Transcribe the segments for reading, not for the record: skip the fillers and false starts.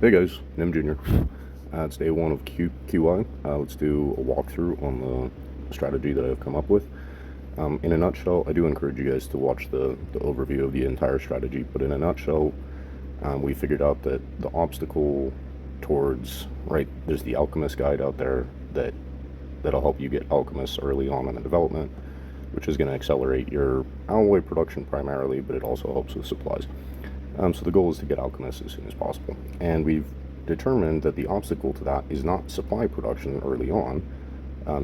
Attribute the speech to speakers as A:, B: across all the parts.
A: Hey guys, Nim Jr. It's day one of QI. Let's do a walkthrough on the strategy that I've come up with. In a nutshell, I do encourage you guys to watch the overview of the entire strategy, but in a nutshell, we figured out that the obstacle towards, right, there's the alchemist guide out there that'll help you get alchemists early on in the development, which is going to accelerate your alloy production primarily, but it also helps with supplies. So the goal is to get alchemists as soon as possible. And we've determined that the obstacle to that is not supply production early on.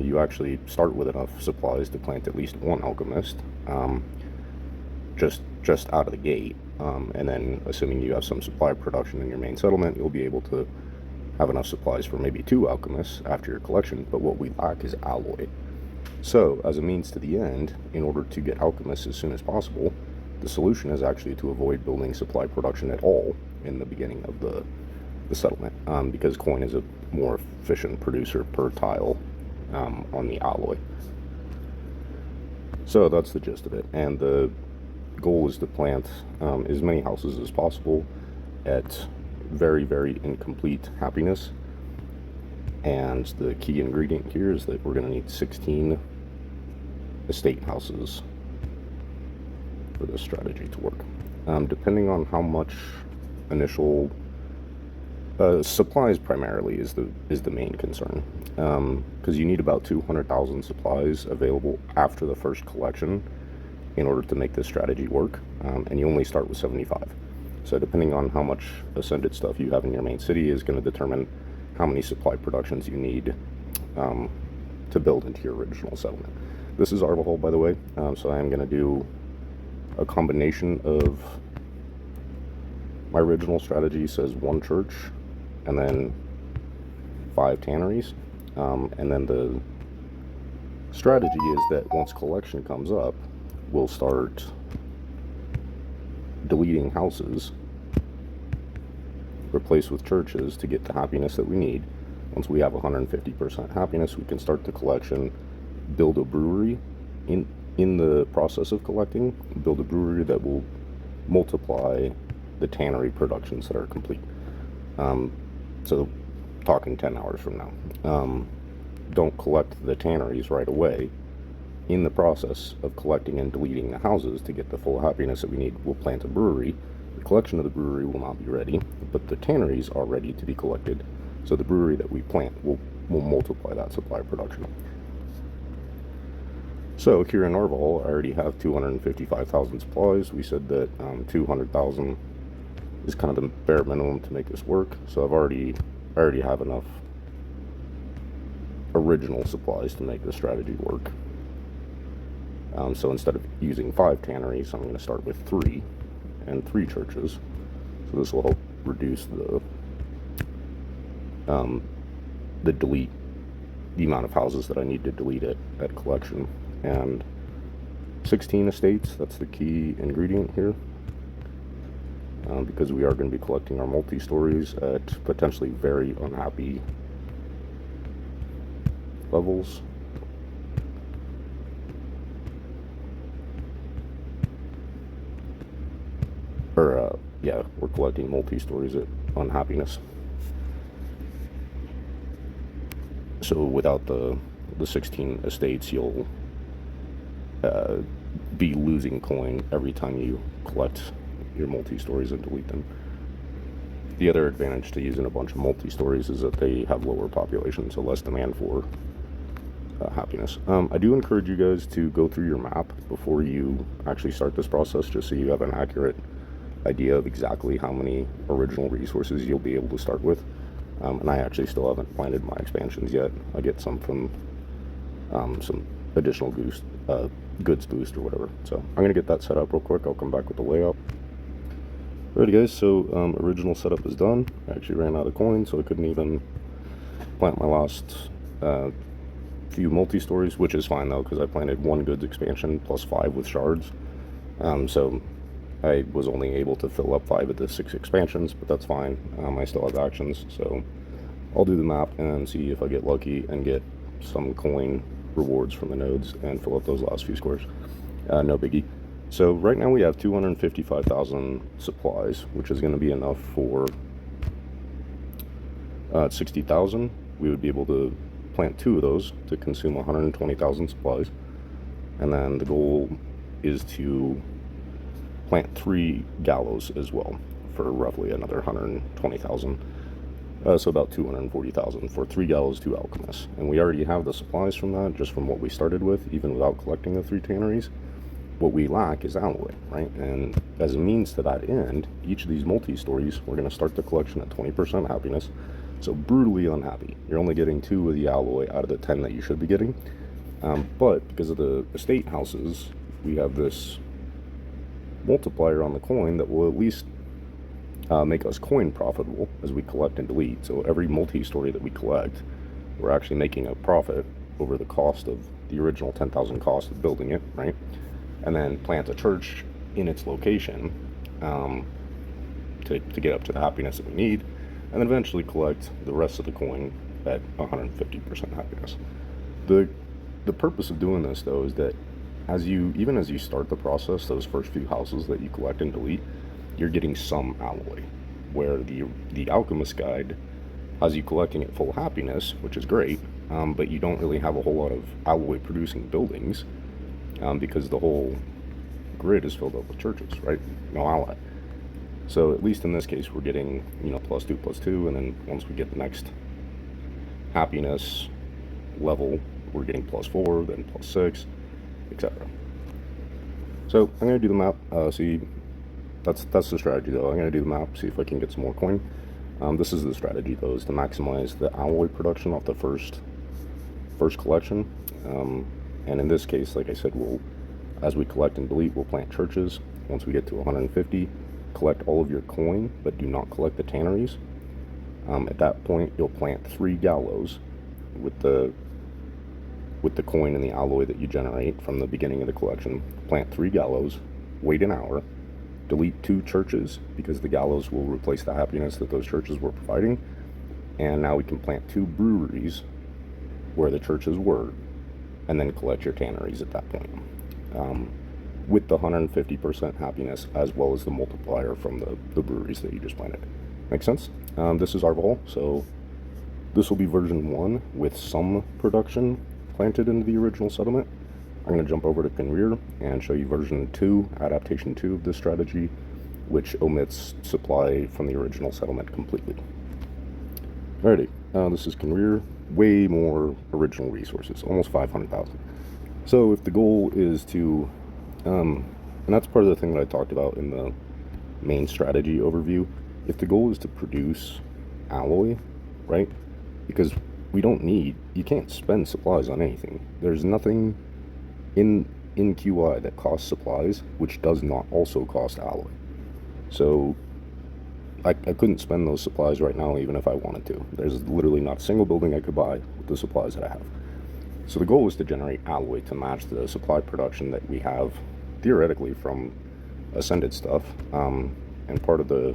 A: You actually start with enough supplies to plant at least one alchemist, just out of the gate. And then, assuming you have some supply production in your main settlement, you'll be able to have enough supplies for maybe two alchemists after your collection. But what we lack is alloy. So, as a means to the end, in order to get alchemists as soon as possible, the solution is actually to avoid building supply production at all in the beginning of the settlement, because coin is a more efficient producer per tile on the alloy. So that's the gist of it, and the goal is to plant as many houses as possible at very, very incomplete happiness. And the key ingredient here is that we're going to need 16 estate houses for this strategy to work. Depending on how much initial supplies primarily is the main concern, because you need about 200,000 supplies available after the first collection in order to make this strategy work, and you only start with 75. So depending on how much ascended stuff you have in your main city is going to determine how many supply productions you need to build into your original settlement. This is Arbahol, by the way, so I am going to do a combination of my original strategy says 1 church and then 5 tanneries, and then the strategy is that once collection comes up, we'll start deleting houses, replace with churches to get the happiness that we need. Once we have 150% happiness, we can start the collection, build a brewery. In the process of collecting, build a brewery that will multiply the tannery productions that are complete. So talking 10 hours from now. Don't collect the tanneries right away. In the process of collecting and deleting the houses to get the full happiness that we need, we'll plant a brewery. The collection of the brewery will not be ready, but the tanneries are ready to be collected. So the brewery that we plant will multiply that supply production. So here in Arval, I already have 255,000 supplies. We said that 200,000 is kind of the bare minimum to make this work. So I already have enough original supplies to make the strategy work. So instead of using 5 tanneries, I'm going to start with 3 and 3 churches. So this will help reduce the amount of houses that I need to delete at collection. And 16 estates, that's the key ingredient here, because we are going to be collecting our multi-stories at potentially very unhappy levels. Yeah, we're collecting multi-stories at unhappiness. So without the 16 estates, you'll be losing coin every time you collect your multi-stories and delete them. The other advantage to using a bunch of multi-stories is that they have lower population, so less demand for happiness. I do encourage you guys to go through your map before you actually start this process, just so you have an accurate idea of exactly how many original resources you'll be able to start with. And I actually still haven't planted my expansions yet. I get some from some additional goods boost or whatever. So I'm going to get that set up real quick. I'll come back with the layout. Alrighty guys, so original setup is done. I actually ran out of coin, so I couldn't even plant my last few multi-stories, which is fine though, because I planted 1 goods expansion plus 5 with shards. So I was only able to fill up 5 of the 6 expansions, but that's fine. I still have actions, so I'll do the map and see if I get lucky and get some coin rewards from the nodes and fill up those last few squares. No biggie. So right now we have 255,000 supplies, which is going to be enough for At 60,000, we would be able to plant 2 of those to consume 120,000 supplies. And then the goal is to plant 3 gallows as well for roughly another 120,000. So about 240,000 for 3 gallows, 2 alchemists. And we already have the supplies from that, just from what we started with, even without collecting the 3 tanneries. What we lack is alloy, right? And as a means to that end, each of these multi-stories, we're going to start the collection at 20% happiness. So brutally unhappy. You're only getting 2 of the alloy out of the 10 that you should be getting. But because of the estate houses, we have this multiplier on the coin that will at least make us coin profitable as we collect and delete. So every multi-story that we collect, we're actually making a profit over the cost of the original 10,000 cost of building it, right? And then plant a church in its location to get up to the happiness that we need, and then eventually collect the rest of the coin at 150% happiness. The purpose of doing this, though, is that even as you start the process, those first few houses that you collect and delete, you're getting some alloy, where the alchemist guide has you collecting at full happiness, which is great, but you don't really have a whole lot of alloy producing buildings, because the whole grid is filled up with churches, right? No alloy. So at least in this case, we're getting, +2, +2, and then once we get the next happiness level, we're getting +4, then +6, etc. So I'm going to do the map, see, that's the strategy though. I'm going to do the map, see if I can get some more coin. This is the strategy though, is to maximize the alloy production off the first collection. And in this case, like I said, as we collect and delete, we'll plant churches. Once we get to 150, collect all of your coin, but do not collect the tanneries. At that point, you'll plant 3 gallows with the coin and the alloy that you generate from the beginning of the collection. Plant 3 gallows, wait an hour, delete 2 churches, because the gallows will replace the happiness that those churches were providing. And now we can plant 2 breweries where the churches were, and then collect your tanneries at that point, with the 150% happiness as well as the multiplier from the breweries that you just planted. Make sense? This is our ball, so this will be version 1 with some production planted into the original settlement. I'm going to jump over to Conrear and show you version 2, adaptation 2 of this strategy, which omits supply from the original settlement completely. Alrighty, this is Conrear. Way more original resources, almost 500,000. So if the goal is to, and that's part of the thing that I talked about in the main strategy overview, if the goal is to produce alloy, right, because you can't spend supplies on anything. There's nothing in QI that costs supplies, which does not also cost alloy. So I couldn't spend those supplies right now even if I wanted to. There's literally not a single building I could buy with the supplies that I have. So the goal is to generate alloy to match the supply production that we have theoretically from ascended stuff. And part of the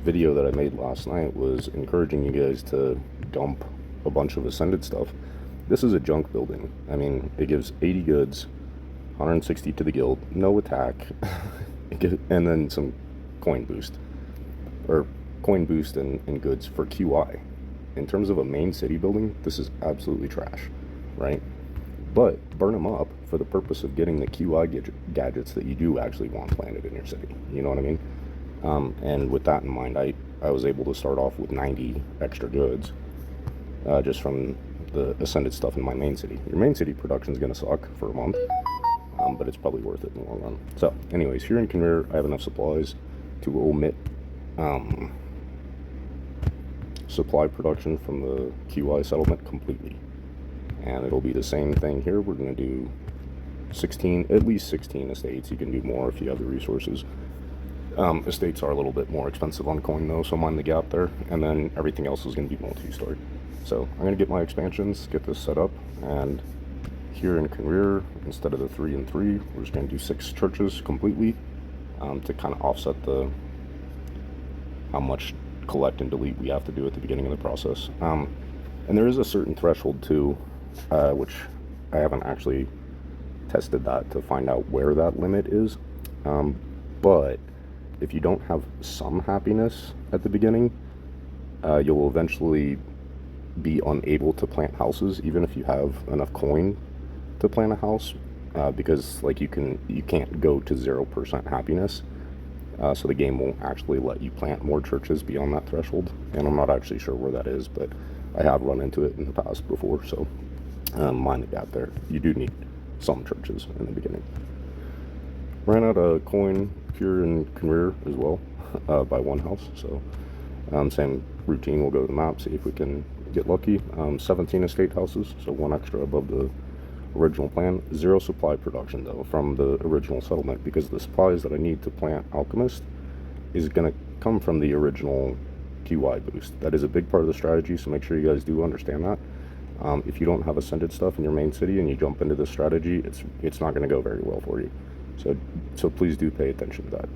A: video that I made last night was encouraging you guys to dump a bunch of ascended stuff. This is a junk building. I mean, it gives 80 goods, 160 to the guild, no attack, and then some coin boost. Or coin boost and goods for QI. In terms of a main city building, this is absolutely trash, right? But burn them up for the purpose of getting the QI gadgets that you do actually want planted in your city. You know what I mean? And with that in mind, I was able to start off with 90 extra goods, just from the ascended stuff in my main city. Your main city production is going to suck for a month, but it's probably worth it in the long run. So anyways, here in Conveyor, I have enough supplies to omit supply production from the QI settlement completely. And it'll be the same thing here. We're going to do at least 16 estates. You can do more if you have the resources. Estates are a little bit more expensive on coin though, so mind the gap there. And then everything else is going to be multi-story. So I'm going to get my expansions, get this set up, and here in Conrear, instead of the 3 and 3, we're just going to do 6 churches completely, to kind of offset how much collect and delete we have to do at the beginning of the process. And there is a certain threshold too, which I haven't actually tested that to find out where that limit is. But if you don't have some happiness at the beginning, you'll eventually be unable to plant houses even if you have enough coin to plant a house, because like you can't go to 0% happiness. So the game won't actually let you plant more churches beyond that threshold, and I'm not actually sure where that is, but I have run into it in the past before. So mind the gap there. You do need some churches in the beginning. Ran out of coin here in Conveyor as well, by one house. So same routine. We'll go to the map, see if we can get lucky. 17 estate houses, so one extra above the original plan. Zero supply production though from the original settlement, because the supplies that I need to plant alchemist is going to come from the original QI boost. That is a big part of the strategy, so make sure you guys do understand that. If you don't have ascended stuff in your main city and you jump into this strategy, it's not going to go very well for you. So please do pay attention to that.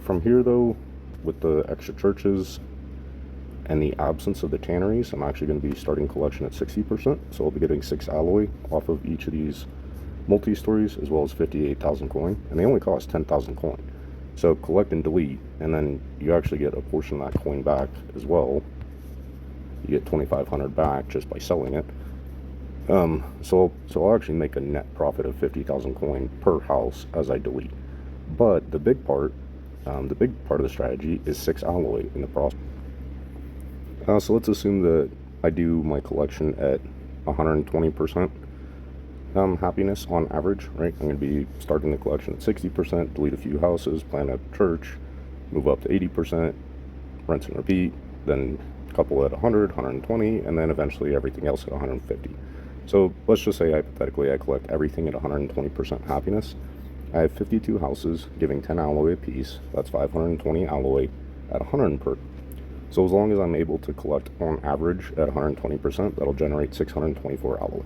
A: From here though, with the extra churches and the absence of the tanneries, I'm actually going to be starting collection at 60%. So I'll be getting 6 alloy off of each of these multi-stories, as well as 58,000 coin, and they only cost 10,000 coin. So collect and delete, and then you actually get a portion of that coin back as well. You get 2,500 back just by selling it. So I'll actually make a net profit of 50,000 coin per house as I delete. But the big part of the strategy is 6 alloy in the process. So let's assume that I do my collection at 120% happiness on average, right? I'm going to be starting the collection at 60%, delete a few houses, plant a church, move up to 80%, rinse and repeat, then a couple at 100, 120, and then eventually everything else at 150. So let's just say hypothetically I collect everything at 120% happiness. I have 52 houses giving 10 alloy apiece. That's 520 alloy at 100 per. So as long as I'm able to collect on average at 120%, that'll generate 624 alloy,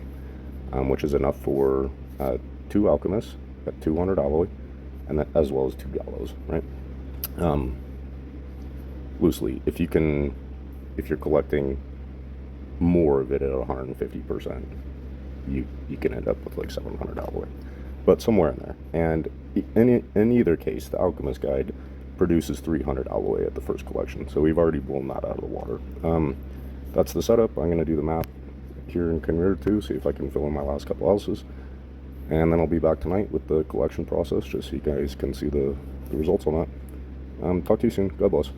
A: which is enough for 2 alchemists at 200 alloy, and that, as well as 2 gallows, right? Loosely, if you're collecting more of it at 150%, you can end up with like 700 alloy, but somewhere in there. And in either case, the Alchemist Guide produces 300 alloy at the first collection, so we've already blown that out of the water. That's the setup. I'm going to do the map here in Conveyor too, see if I can fill in my last couple houses, and then I'll be back tonight with the collection process, just so you guys can see the results on that. Talk to you soon. God bless.